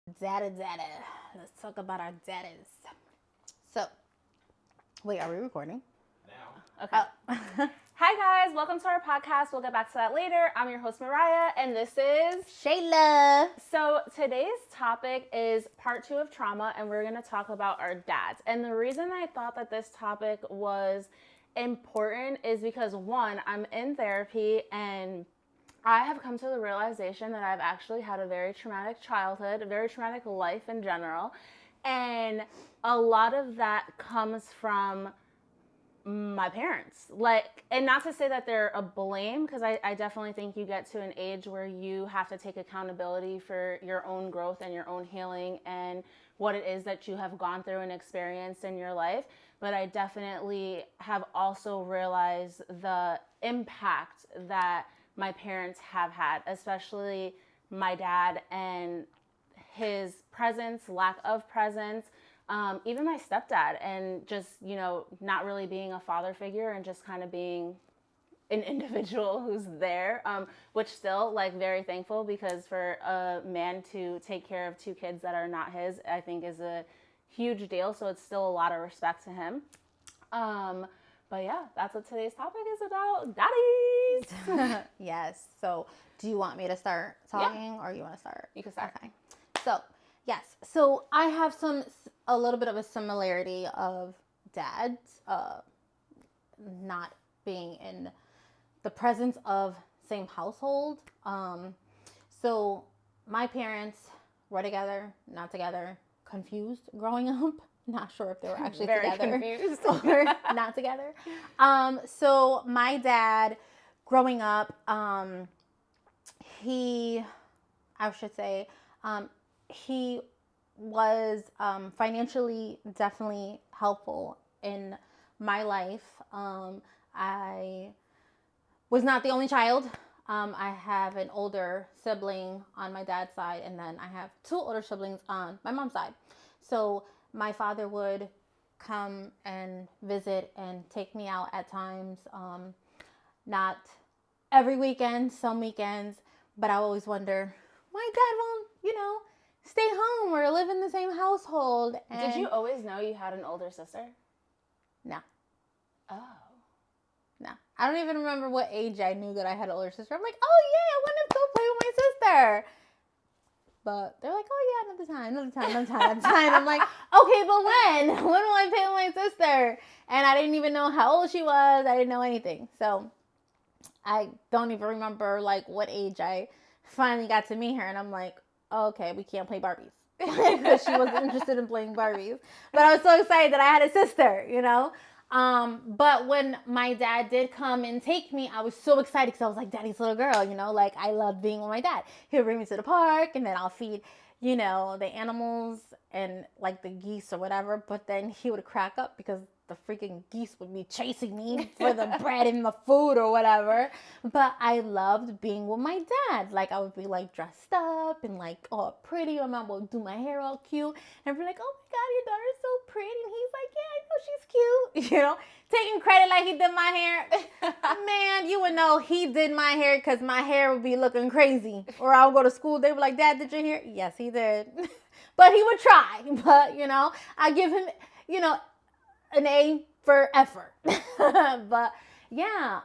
Data. Let's talk about our datas. So, wait, are we recording? Now. Okay. Hi, guys. Welcome to our podcast. We'll get back to that later. I'm your host, Mariah, and this is Shayla. So today's topic is part 2 of trauma, and we're going to talk about our dads. And the reason I thought that this topic was important is because, one, I'm in therapy, and I have come to the realization that I've actually had a very traumatic childhood, a very traumatic life in general. And a lot of that comes from my parents. And not to say that they're a blame, because I definitely think you get to an age where you have to take accountability for your own growth and your own healing and what it is that you have gone through and experienced in your life. But I definitely have also realized the impact that my parents have had, especially my dad and his presence, lack of presence, even my stepdad, and just, not really being a father figure and just kind of being an individual who's there, which still, very thankful, because for a man to take care of 2 kids that are not his, I think is a huge deal. So it's still a lot of respect to him. But yeah, that's what today's topic is about. Daddies. Yes. So, do you want me to start talking, or you want to start? You can start. Okay. So, yes. So I have a little bit of a similarity of dads not being in the presence of same household. So my parents were together, not together, confused growing up. Not sure if they were actually Very together confused. or not together. So my dad, growing up, he was financially definitely helpful in my life. I was not the only child. I have an older sibling on my dad's side, and then I have 2 older siblings on my mom's side. So my father would come and visit and take me out at times. Not every weekend, some weekends, but I always wonder, my dad won't, stay home or live in the same household. And Did you always know you had an older sister? No. Oh. No. I don't even remember what age I knew that I had an older sister. I'm like, oh yeah, I want to go play with my sister. But they're like, oh yeah, another time. I'm like, okay, but when? When will I play with my sister? And I didn't even know how old she was. I didn't know anything. So I don't even remember what age I finally got to meet her. And I'm like, oh, okay, we can't play Barbies. Because she wasn't interested in playing Barbies. But I was so excited that I had a sister, But when my dad did come and take me, I was so excited because I was like, Daddy's little girl, I loved being with my dad. He would bring me to the park, and then I'll feed, the animals and the geese or whatever. But then he would crack up because the freaking geese would be chasing me for the bread and the food or whatever. But I loved being with my dad. I would be dressed up and all pretty. My mom would do my hair all cute. And I'd be like, oh my God, your daughter's so pretty. And he's like, yeah, I know she's cute. Taking credit like he did my hair. Man, you would know he did my hair because my hair would be looking crazy. Or I would go to school. They were like, Dad, did your hair? Yes, he did. But he would try. But, I give him, an A for effort. But yeah,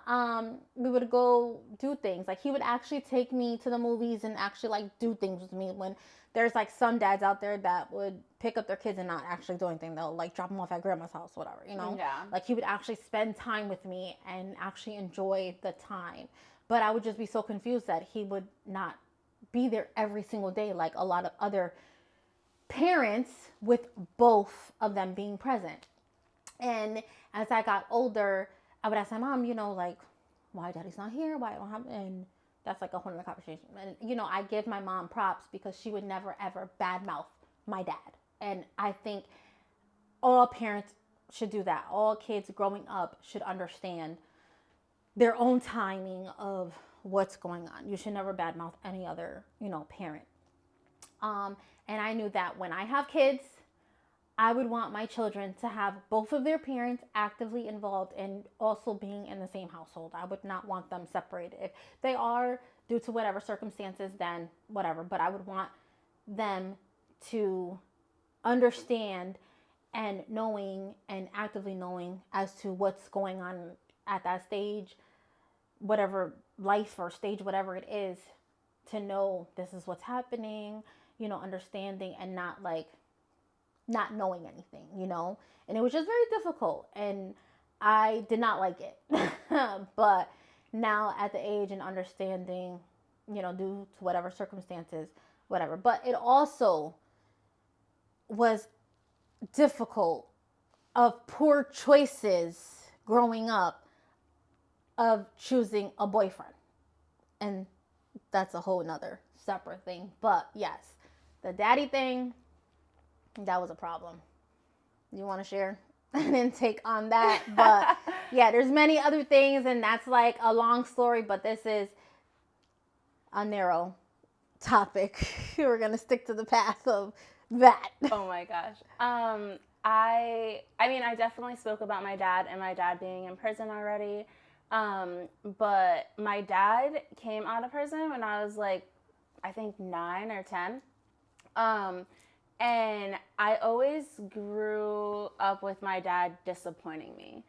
we would go do things. He would actually take me to the movies and actually do things with me, when there's some dads out there that would pick up their kids and not actually do anything. They'll drop them off at grandma's house, whatever, Yeah. He would actually spend time with me and actually enjoy the time. But I would just be so confused that he would not be there every single day like a lot of other parents, with both of them being present. And as I got older, I would ask my mom, why daddy's not here? Why I don't have, and that's a whole other conversation. And, I give my mom props because she would never, ever badmouth my dad. And I think all parents should do that. All kids growing up should understand their own timing of what's going on. You should never badmouth any other, parent. And I knew that when I have kids, I would want my children to have both of their parents actively involved and also being in the same household. I would not want them separated. If they are, due to whatever circumstances, then whatever. But I would want them to understand and knowing and actively knowing as to what's going on at that stage, whatever life or stage, whatever it is, to know this is what's happening, understanding and not not knowing anything, and it was just very difficult and I did not like it. But now at the age and understanding, due to whatever circumstances, whatever. But it also was difficult of poor choices growing up of choosing a boyfriend. And that's a whole nother separate thing. But yes, the daddy thing, that was a problem. You want to share an intake on that? But yeah, there's many other things and that's like a long story, but this is a narrow topic. We're going to stick to the path of that. Oh my gosh. I mean, I definitely spoke about my dad and my dad being in prison already. But my dad came out of prison when I was like, I think 9 or 10. And I always grew up with my dad disappointing me.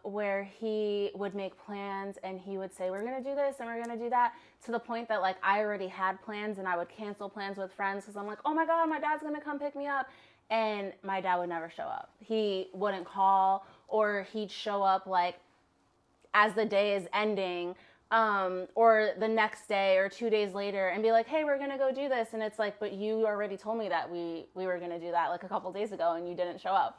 Where he would make plans and he would say, we're going to do this and we're going to do that, to the point that like I already had plans and I would cancel plans with friends because I'm like, oh my God, my dad's going to come pick me up. And my dad would never show up. He wouldn't call, or he'd show up like as the day is ending, or the next day or 2 days later and be like, hey, we're going to go do this. And it's like, but you already told me that we were going to do that like a couple days ago and you didn't show up.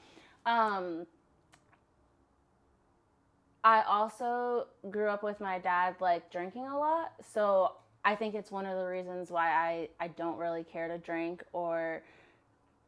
I also grew up with my dad like drinking a lot. So I think it's one of the reasons why I don't really care to drink or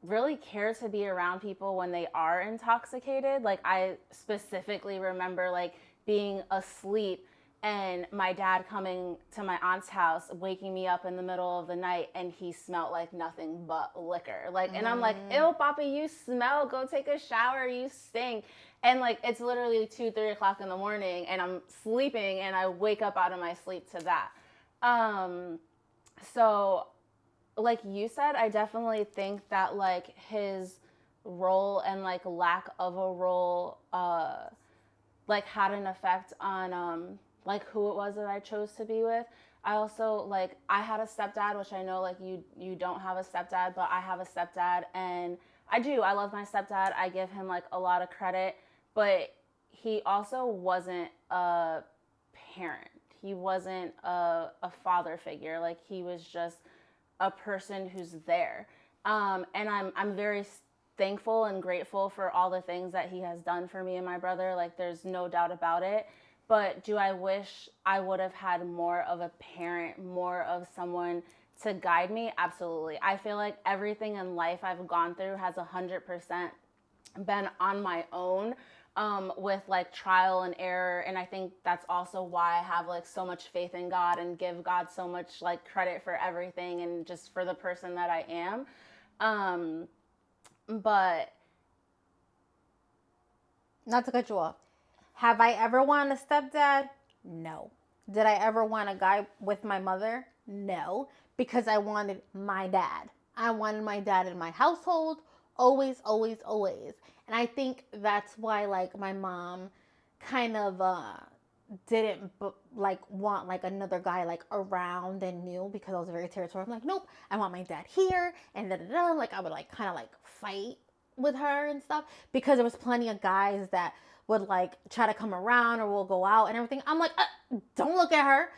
really care to be around people when they are intoxicated. Like I specifically remember like being asleep and my dad coming to my aunt's house, waking me up in the middle of the night, and he smelled like nothing but liquor. Like, and I'm like, ew, Papa, you smell. Go take a shower. You stink. And like, it's literally 2-3 o'clock in the morning and I'm sleeping and I wake up out of my sleep to that. So like you said, I definitely think that like his role and like lack of a role, like had an effect on, like who it was that I chose to be with. I also like, I had a stepdad, which I know like you don't have a stepdad, but I have a stepdad and I love my stepdad. I give him like a lot of credit, but he also wasn't a parent. He wasn't a father figure. Like he was just a person who's there. And I'm very thankful and grateful for all the things that he has done for me and my brother. Like there's no doubt about it. But do I wish I would have had more of a parent, more of someone to guide me? Absolutely. I feel like everything in life I've gone through has 100% been on my own, with like trial and error. And I think that's also why I have like so much faith in God and give God so much like credit for everything and just for the person that I am. But not to cut you off, have I ever wanted a stepdad? No. Did I ever want a guy with my mother? No, because I wanted my dad. I wanted my dad in my household, always, always, always. And I think that's why like my mom kind of didn't like want like another guy like around and new, because I was very territorial. I'm like, nope, I want my dad here and da-da-da. Like I would like kind of like fight with her and stuff, because there was plenty of guys that would like try to come around or we'll go out and everything. I'm like, don't look at her.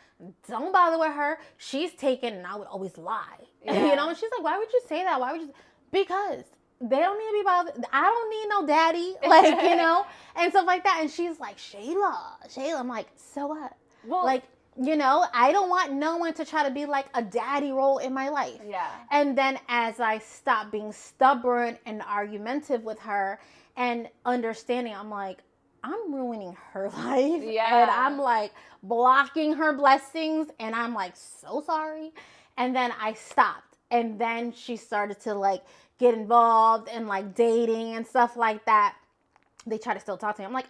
Don't bother with her. She's taken. And I would always lie. Yeah. You know, and she's like, why would you say that? Why would you? Because they don't need to be bothered. I don't need no daddy. Like, you know, and stuff like that. And she's like, Shayla. I'm like, so what? Well, like, you know, I don't want no one to try to be like a daddy role in my life. Yeah. And then as I stopped being stubborn and argumentative with her and understanding, I'm like, I'm ruining her life. Yeah. And I'm like blocking her blessings. And I'm like, so sorry. And then I stopped. And then she started to like get involved in like dating and stuff like that. They try to still talk to me. I'm like,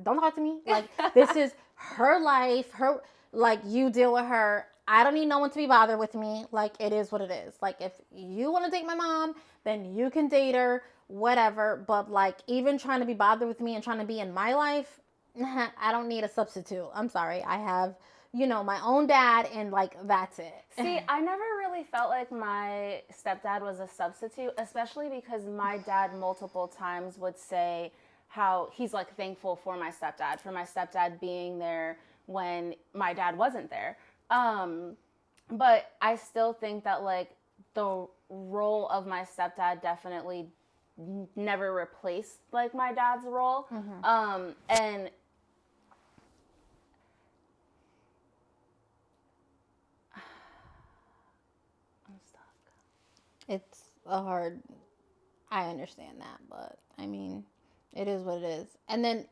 don't talk to me. Like, this is her life. Her, like, you deal with her. I don't need no one to be bothered with me. Like, it is what it is. Like, if you want to date my mom, then you can date her, whatever. But, like, even trying to be bothered with me and trying to be in my life, I don't need a substitute. I'm sorry. I have, my own dad, and, like, that's it. See, I never really felt like my stepdad was a substitute, especially because my dad multiple times would say how he's, like, thankful for my stepdad being there when my dad wasn't there. But I still think that, like, the role of my stepdad definitely never replaced, like, my dad's role. And I'm stuck. It's I understand that, but I mean, it is what it is. And then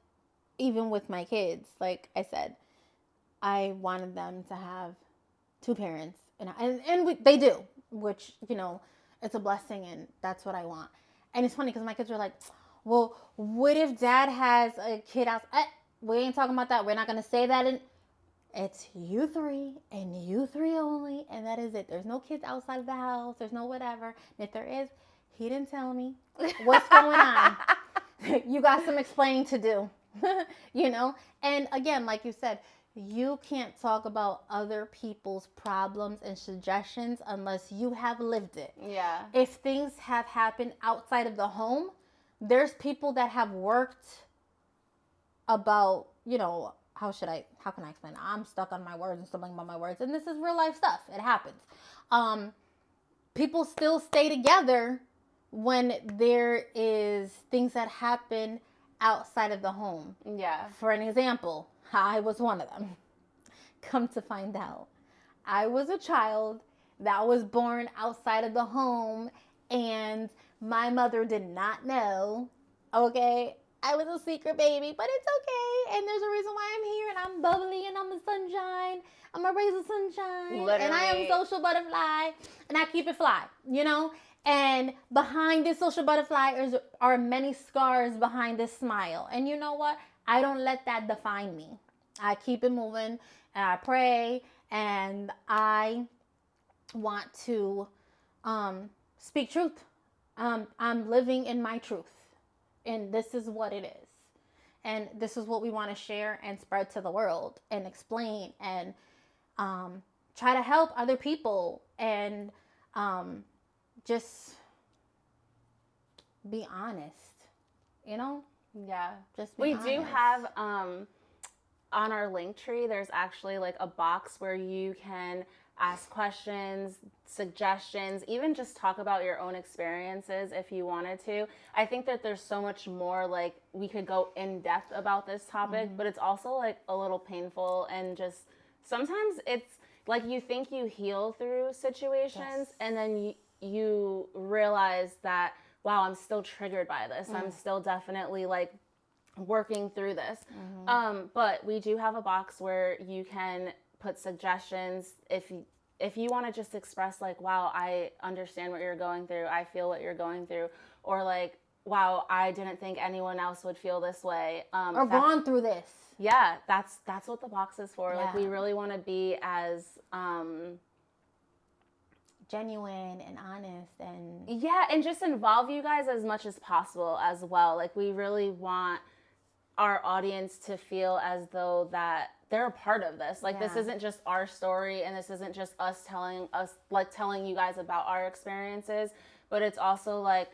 even with my kids, like I said, I wanted them to have two parents, and they do, which, it's a blessing, and that's what I want. And it's funny because my kids are like, well, what if dad has a kid out? We ain't talking about that. We're not going to say that. It's you three and you three only, and that is it. There's no kids outside of the house. There's no whatever. And if there is, he didn't tell me what's going on. You got some explaining to do, And again, like you said, you can't talk about other people's problems and suggestions unless you have lived it. Yeah. If things have happened outside of the home, there's people that have worked about, how can I explain it? I'm stuck on my words and stumbling about my words. And this is real life stuff. It happens. People still stay together when there is things that happen outside of the home. Yeah. For an example, I was one of them. Come to find out, I was a child that was born outside of the home, and my mother did not know. Okay, I was a secret baby, but it's okay. And there's a reason why I'm here, and I'm bubbly, and I'm a sunshine. I'm a rays of sunshine. Literally. And I am social butterfly, and I keep it fly, And behind this social butterfly are many scars behind this smile. And you know what? I don't let that define me. I keep it moving, and I pray, and I want to speak truth. I'm living in my truth, and this is what it is. And this is what we want to share and spread to the world and explain and try to help other people and just be honest, Yeah. Just be we honest. do have on our Linktree, there's actually like a box where you can ask questions, suggestions, even just talk about your own experiences if you wanted to. I think that there's so much more, like, we could go in depth about this topic, but it's also like a little painful, and just sometimes it's like you think you heal through situations, and then you realize that, wow, I'm still triggered by this. I'm still definitely like working through this. But we do have a box where you can put suggestions if you want to just express, like, wow, I understand what you're going through. I feel what you're going through. Or like, wow, I didn't think anyone else would feel this way. Or gone through this. Yeah, that's what the box is for. Yeah. Like, we really want to be as genuine and honest and and just involve you guys as much as possible as well. Like, we really want our audience to feel as though that they're a part of this. Like, this isn't just our story, and this isn't just us telling you guys about our experiences, but it's also like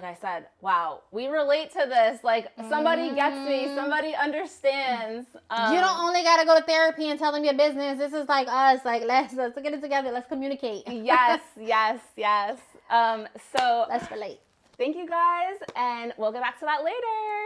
I said, wow, we relate to this. Like, somebody gets me, somebody understands. You don't only got to go to therapy and tell them your business. This is like us. Like, let's get it together. Let's communicate. Yes. So let's relate. Thank you guys, and we'll get back to that later.